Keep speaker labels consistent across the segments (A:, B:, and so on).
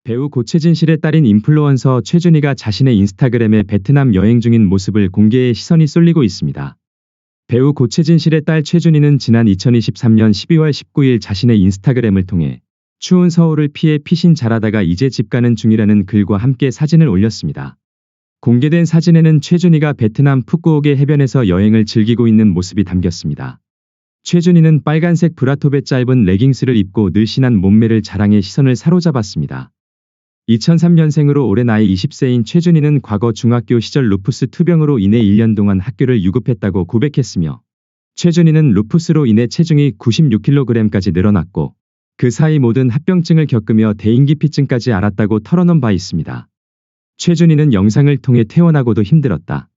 A: 배우 고채진 씨의 딸인 인플루언서 최준희가 자신의 인스타그램에 베트남 여행 중인 모습을 공개해 시선이 쏠리고 있습니다. 배우 고채진 씨의 딸 최준희는 지난 2023년 12월 19일 자신의 인스타그램을 통해 추운 서울을 피해 피신 잘하다가 이제 집 가는 중이라는 글과 함께 사진을 올렸습니다. 공개된 사진에는 최준희가 베트남 푸꾸옥의 해변에서 여행을 즐기고 있는 모습이 담겼습니다. 최준희는 빨간색 브라톱의 짧은 레깅스를 입고 늘씬한 몸매를 자랑해 시선을 사로잡았습니다. 2003년생으로 올해 나이 20세인 최준희는 과거 중학교 시절 루푸스 투병으로 인해 1년 동안 학교를 유급했다고 고백했으며, 최준희는 루푸스로 인해 체중이 96kg까지 늘어났고 그 사이 모든 합병증을 겪으며 대인기피증까지 앓았다고 털어놓은 바 있습니다. 최준희는 영상을 통해 퇴원하고도 힘들었다.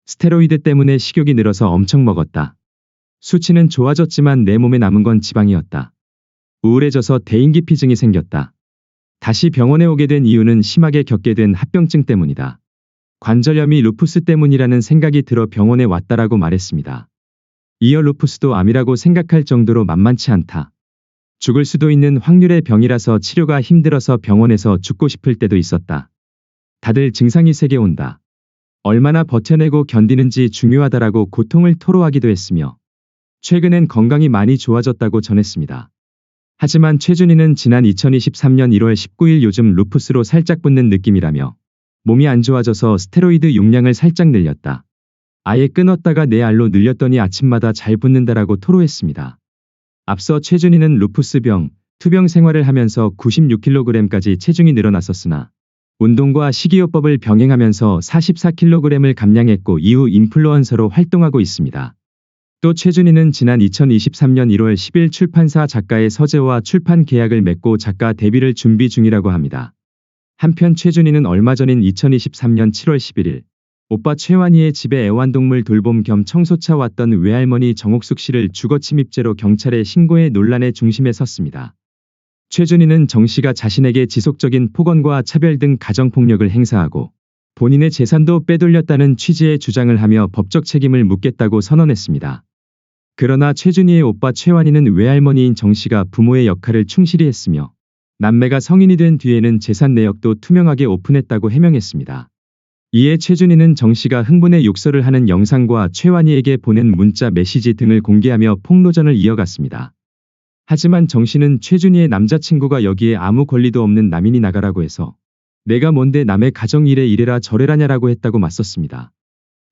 A: 스테로이드 때문에 식욕이 늘어서 엄청 먹었다. 수치는 좋아졌지만 내 몸에 남은 건 지방이었다. 우울해져서 대인기피증이 생겼다. 다시 병원에 오게 된 이유는 심하게 겪게 된 합병증 때문이다. 관절염이 루푸스 때문이라는 생각이 들어 병원에 왔다라고 말했습니다. 이어 루푸스도 암이라고 생각할 정도로 만만치 않다. 죽을 수도 있는 확률의 병이라서 치료가 힘들어서 병원에서 죽고 싶을 때도 있었다. 다들 증상이 세게 온다. 얼마나 버텨내고 견디는지 중요하다라고 고통을 토로하기도 했으며, 최근엔 건강이 많이 좋아졌다고 전했습니다. 하지만 최준희는 지난 2023년 1월 19일 요즘 루푸스로 살짝 붓는 느낌이라며 몸이 안 좋아져서 스테로이드 용량을 살짝 늘렸다. 아예 끊었다가 내 알로 늘렸더니 아침마다 잘 붓는다라고 토로했습니다. 앞서 최준희는 루푸스병, 투병 생활을 하면서 96kg까지 체중이 늘어났었으나 운동과 식이요법을 병행하면서 44kg을 감량했고 이후 인플루언서로 활동하고 있습니다. 또 최준희는 지난 2023년 1월 10일 출판사 작가의 서재와 출판 계약을 맺고 작가 데뷔를 준비 중이라고 합니다. 한편 최준희는 얼마 전인 2023년 7월 11일 오빠 최완희의 집에 애완동물 돌봄 겸 청소차 왔던 외할머니 정옥숙 씨를 주거침입죄로 경찰에 신고해 논란의 중심에 섰습니다. 최준희는 정 씨가 자신에게 지속적인 폭언과 차별 등 가정폭력을 행사하고 본인의 재산도 빼돌렸다는 취지의 주장을 하며 법적 책임을 묻겠다고 선언했습니다. 그러나 최준희의 오빠 최완희는 외할머니인 정 씨가 부모의 역할을 충실히 했으며 남매가 성인이 된 뒤에는 재산 내역도 투명하게 오픈했다고 해명했습니다. 이에 최준희는 정 씨가 흥분해 욕설을 하는 영상과 최완희에게 보낸 문자 메시지 등을 공개하며 폭로전을 이어갔습니다. 하지만 정 씨는 최준희의 남자친구가 여기에 아무 권리도 없는 남인이 나가라고 해서 내가 뭔데 남의 가정 일에 이래라 저래라냐라고 했다고 맞섰습니다.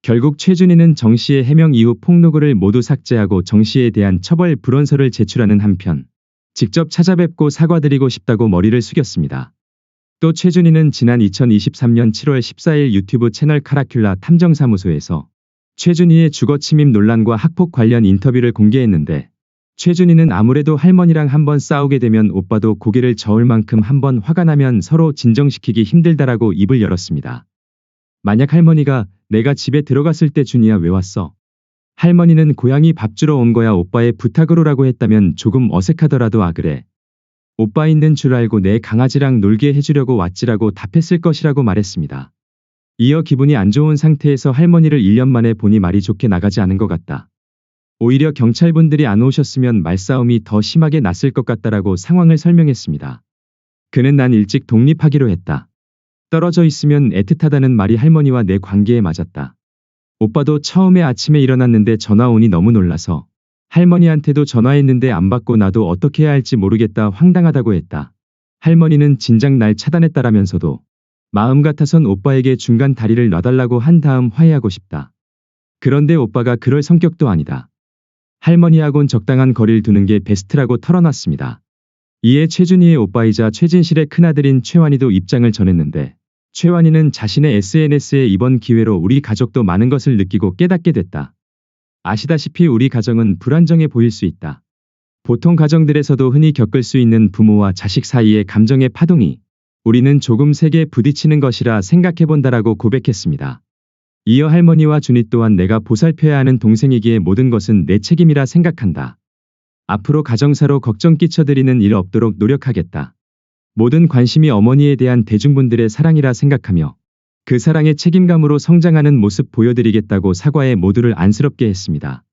A: 결국 최준희는 정 씨의 해명 이후 폭로글을 모두 삭제하고 정 씨에 대한 처벌 불원서를 제출하는 한편 직접 찾아뵙고 사과드리고 싶다고 머리를 숙였습니다. 또 최준희는 지난 2023년 7월 14일 유튜브 채널 카라큘라 탐정사무소에서 최준희의 주거침입 논란과 학폭 관련 인터뷰를 공개했는데, 최준희는 아무래도 할머니랑 한번 싸우게 되면 오빠도 고개를 저을 만큼 한번 화가 나면 서로 진정시키기 힘들다라고 입을 열었습니다. 만약 할머니가 내가 집에 들어갔을 때 준희야 왜 왔어? 할머니는 고양이 밥 주러 온 거야 오빠의 부탁으로라고 했다면 조금 어색하더라도 아 그래. 오빠 있는 줄 알고 내 강아지랑 놀게 해주려고 왔지라고 답했을 것이라고 말했습니다. 이어 기분이 안 좋은 상태에서 할머니를 1년 만에 보니 말이 좋게 나가지 않은 것 같다. 오히려 경찰분들이 안 오셨으면 말싸움이 더 심하게 났을 것 같다라고 상황을 설명했습니다. 그는 난 일찍 독립하기로 했다. 떨어져 있으면 애틋하다는 말이 할머니와 내 관계에 맞았다. 오빠도 처음에 아침에 일어났는데 전화 오니 너무 놀라서 할머니한테도 전화했는데 안 받고 나도 어떻게 해야 할지 모르겠다 황당하다고 했다. 할머니는 진작 날 차단했다라면서도 마음 같아선 오빠에게 중간 다리를 놔달라고 한 다음 화해하고 싶다. 그런데 오빠가 그럴 성격도 아니다. 할머니하고는 적당한 거리를 두는 게 베스트라고 털어놨습니다. 이에 최준희의 오빠이자 최진실의 큰아들인 최완희도 입장을 전했는데, 최완희는 자신의 SNS에 이번 기회로 우리 가족도 많은 것을 느끼고 깨닫게 됐다. 아시다시피 우리 가정은 불안정해 보일 수 있다. 보통 가정들에서도 흔히 겪을 수 있는 부모와 자식 사이의 감정의 파동이 우리는 조금 세게 부딪히는 것이라 생각해본다라고 고백했습니다. 이어 할머니와 준희 또한 내가 보살펴야 하는 동생이기에 모든 것은 내 책임이라 생각한다. 앞으로 가정사로 걱정 끼쳐드리는 일 없도록 노력하겠다. 모든 관심이 어머니에 대한 대중분들의 사랑이라 생각하며 그 사랑의 책임감으로 성장하는 모습 보여드리겠다고 사과해 모두를 안쓰럽게 했습니다.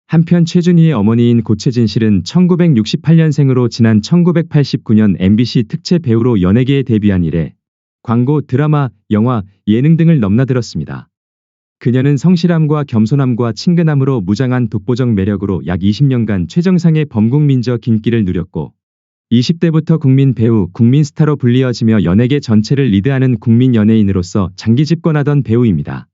A: 한편 최준희의 어머니인 고채진 씨는 1968년생으로 지난 1989년 MBC 특채 배우로 연예계에 데뷔한 이래 광고, 드라마, 영화, 예능 등을 넘나들었습니다. 그녀는 성실함과 겸손함과 친근함으로 무장한 독보적 매력으로 약 20년간 최정상의 범국민적 인기를 누렸고 20대부터 국민 배우, 국민 스타로 불리어지며 연예계 전체를 리드하는 국민 연예인으로서 장기 집권하던 배우입니다.